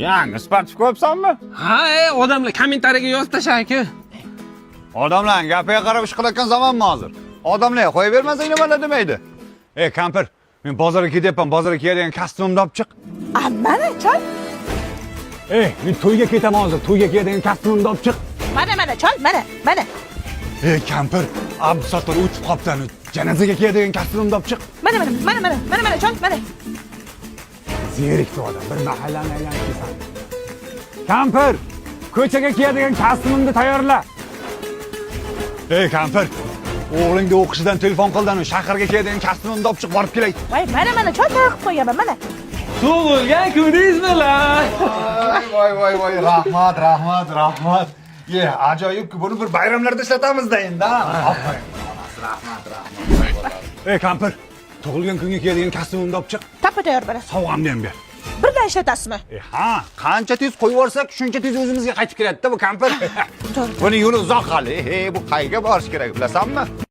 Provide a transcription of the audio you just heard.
Yangi sifatib ko'psanmi? Ha, odamlar kommentariyaga yozib tashlang-ku. Odamlarning gapiga qarab ish qilayotgan zamonmi hozir? Odamlarga qo'yavermasang nimalar demaydi. Kampir, men bozorga ketyapman, bozorga keladigan kostyumimni olib chiq. Mana chol. Men to'yga ketaman hozir, to'yga keladigan kostyumimni olib chiq. Mana chol, mana. Kampir, absatlar o'tib qoptan, janozaga keladigan kostyumimni olib chiq. Mana chol, mana. Zerikdi odam, bir mahallani aylanib kelsan. Kampir, ko'chaga keladigan kostyumimni tayyorla. Kampir, o'g'lingga o'qishidan telefon qildim, shaharga keladigan kostyumimni olib chiq, borib kelay. Voy, mana chol taqib qo'yaman, mana. Tug'ilgan kuningiz bilan. Voy, rahmat. Ajoyib-ku, buni bir bayramlarda ishlatamiz-da endi. Rahmat. Kampir, tug'ilgan kunga keladigan kostyumimni olib chiq. Tappa tayyor bo'la. Sovg'amni ham ber. Birdan ishlatasizmi? Qancha tez qo'yib yuborsak, shuncha tez o'zimizga qaytib keladi-da bu kampir. Buning yo'li uzoq hali. Bu qayerga borish kerak, bilasanmi?